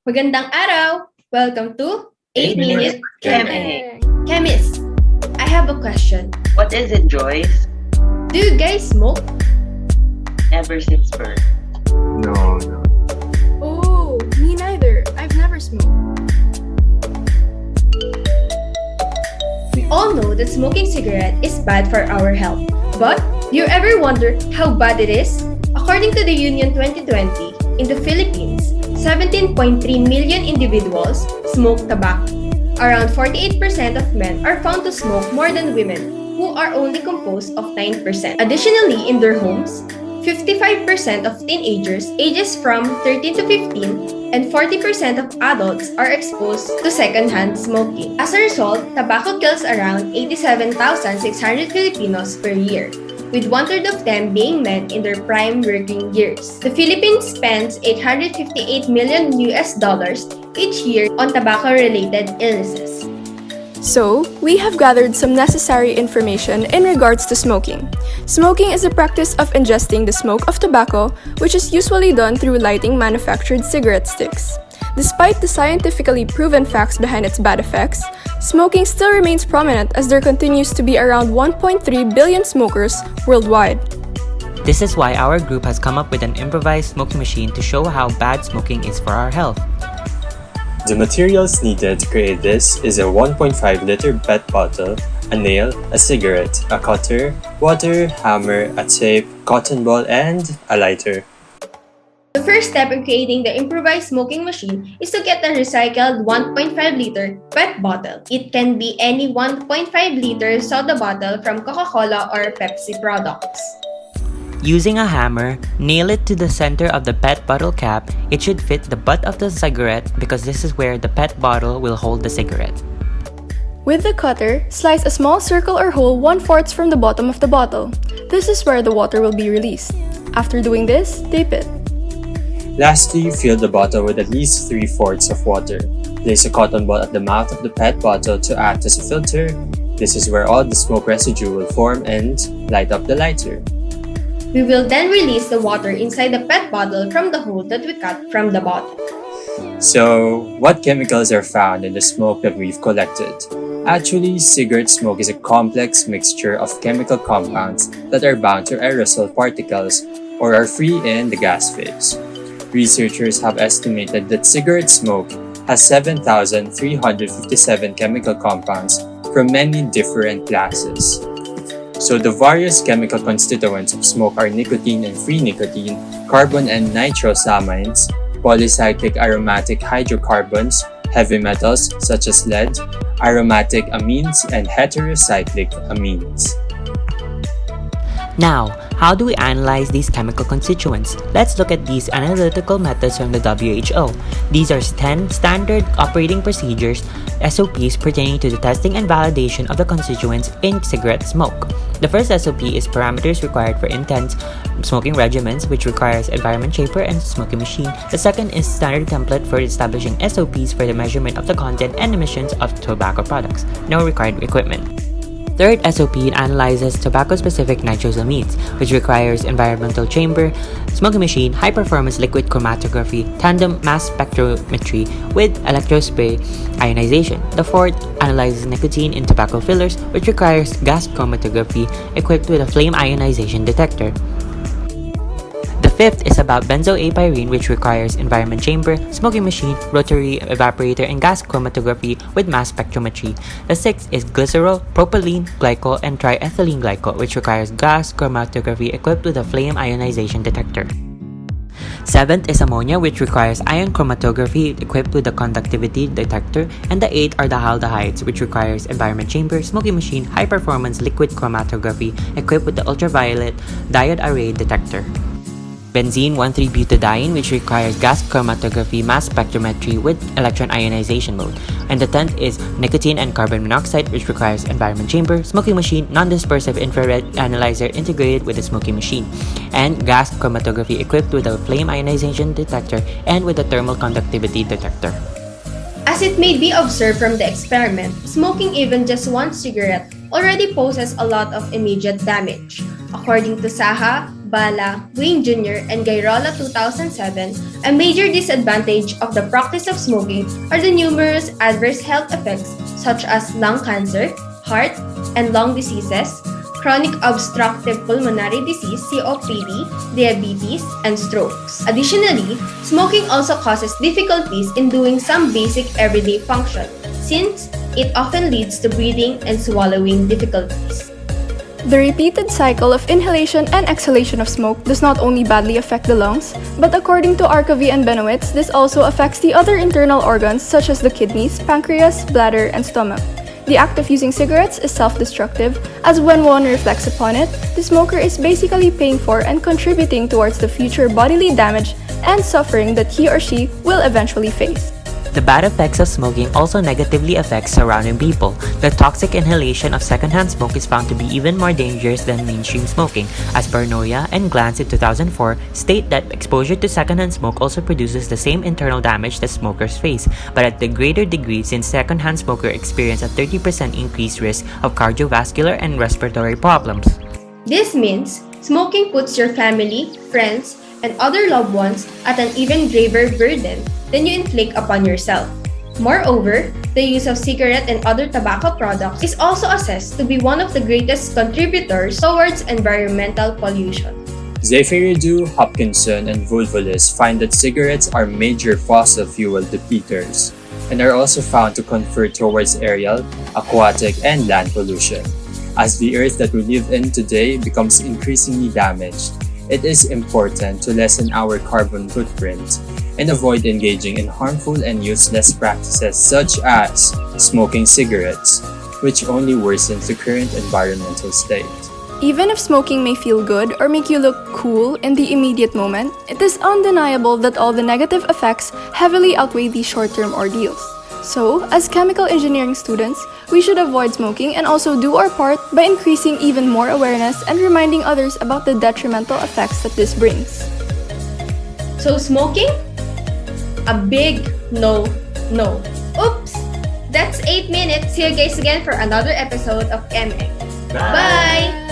Magandang araw! Welcome to 8 Minute Chem-A. Chemist. I have a question. What is it, Joyce? Do you guys smoke? Ever since birth. No. Oh, me neither. I've never smoked. We all know that smoking cigarette is bad for our health. But do you ever wonder how bad it is? According to the Union 2020, in the Philippines, 17.3 million individuals smoke tobacco. Around 48% of men are found to smoke more than women, who are only composed of 9%. Additionally, in their homes, 55% of teenagers ages from 13 to 15 and 40% of adults are exposed to secondhand smoking. As a result, tobacco kills around 87,600 Filipinos per year, with 1/3 of them being men in their prime working years. The Philippines spends $858 million each year on tobacco-related illnesses. So, we have gathered some necessary information in regards to smoking. Smoking is the practice of ingesting the smoke of tobacco, which is usually done through lighting manufactured cigarette sticks. Despite the scientifically proven facts behind its bad effects, smoking still remains prominent as there continues to be around 1.3 billion smokers worldwide. This is why our group has come up with an improvised smoking machine to show how bad smoking is for our health. The materials needed to create this is a 1.5-liter PET bottle, a nail, a cigarette, a cutter, water, hammer, a tape, cotton ball, and a lighter. The first step in creating the improvised smoking machine is to get a recycled 1.5-liter PET bottle. It can be any 1.5-liter soda bottle from Coca-Cola or Pepsi products. Using a hammer, nail it to the center of the PET bottle cap. It should fit the butt of the cigarette because this is where the PET bottle will hold the cigarette. With the cutter, slice a small circle or hole 1/4 from the bottom of the bottle. This is where the water will be released. After doing this, tape it. Lastly, fill the bottle with at least 3/4 of water. Place a cotton ball at the mouth of the PET bottle to act as a filter. This is where all the smoke residue will form and light up the lighter. We will then release the water inside the PET bottle from the hole that we cut from the bottle. So, what chemicals are found in the smoke that we've collected? Actually, cigarette smoke is a complex mixture of chemical compounds that are bound to aerosol particles or are free in the gas phase. Researchers have estimated that cigarette smoke has 7,357 chemical compounds from many different classes. So the various chemical constituents of smoke are nicotine and free nicotine, carbon and nitrosamines, polycyclic aromatic hydrocarbons, heavy metals such as lead, aromatic amines, and heterocyclic amines. Now, how do we analyze these chemical constituents? Let's look at these analytical methods from the WHO. These are 10 standard operating procedures, SOPs pertaining to the testing and validation of the constituents in cigarette smoke. The first SOP is parameters required for intense smoking regimens, which requires environment chamber and smoking machine. The second is standard template for establishing SOPs for the measurement of the content and emissions of tobacco products. No required equipment. Third SOP analyzes tobacco-specific nitrosamines, which requires environmental chamber, smoking machine, high-performance liquid chromatography, tandem mass spectrometry with electrospray ionization. The fourth analyzes nicotine in tobacco fillers, which requires gas chromatography equipped with a flame ionization detector. The fifth is about benzoapyrene, which requires environment chamber, smoking machine, rotary evaporator, and gas chromatography with mass spectrometry. The sixth is glycerol, propylene glycol, and triethylene glycol, which requires gas chromatography equipped with a flame ionization detector. Seventh is ammonia, which requires ion chromatography equipped with a conductivity detector. And the eighth are the aldehydes, which requires environment chamber, smoking machine, high-performance liquid chromatography equipped with the ultraviolet diode array detector. Benzene 1,3-butadiene, which requires gas chromatography mass spectrometry with electron ionization mode. And the 10th is nicotine and carbon monoxide, which requires environment chamber, smoking machine, non-dispersive infrared analyzer integrated with the smoking machine, and gas chromatography equipped with a flame ionization detector and with a thermal conductivity detector. As it may be observed from the experiment, smoking even just one cigarette already poses a lot of immediate damage. According to SAHA, Bala, Wayne Jr., and Gairola 2007, a major disadvantage of the practice of smoking are the numerous adverse health effects such as lung cancer, heart and lung diseases, chronic obstructive pulmonary disease (COPD), diabetes, and strokes. Additionally, smoking also causes difficulties in doing some basic everyday function, since it often leads to breathing and swallowing difficulties. The repeated cycle of inhalation and exhalation of smoke does not only badly affect the lungs, but according to Arcovy and Benowitz, this also affects the other internal organs such as the kidneys, pancreas, bladder, and stomach. The act of using cigarettes is self-destructive, as when one reflects upon it, the smoker is basically paying for and contributing towards the future bodily damage and suffering that he or she will eventually face. The bad effects of smoking also negatively affect surrounding people. The toxic inhalation of secondhand smoke is found to be even more dangerous than mainstream smoking, as Paranoia and Glantz in 2004 state that exposure to secondhand smoke also produces the same internal damage that smokers face, but at the greater degree since secondhand smokers experience a 30% increased risk of cardiovascular and respiratory problems. This means smoking puts your family, friends, and other loved ones at an even graver burden than you inflict upon yourself. Moreover, the use of cigarette and other tobacco products is also assessed to be one of the greatest contributors towards environmental pollution. Zephyridou, Hopkinson, and Vulvulis find that cigarettes are major fossil fuel depleters and are also found to confer towards aerial, aquatic, and land pollution. As the earth that we live in today becomes increasingly damaged, it is important to lessen our carbon footprint and avoid engaging in harmful and useless practices such as smoking cigarettes, which only worsens the current environmental state. Even if smoking may feel good or make you look cool in the immediate moment, it is undeniable that all the negative effects heavily outweigh these short-term ordeals. So, as chemical engineering students, we should avoid smoking and also do our part by increasing even more awareness and reminding others about the detrimental effects that this brings. So smoking? A big no. Oops! That's 8 minutes. See you guys again for another episode of MX. Bye!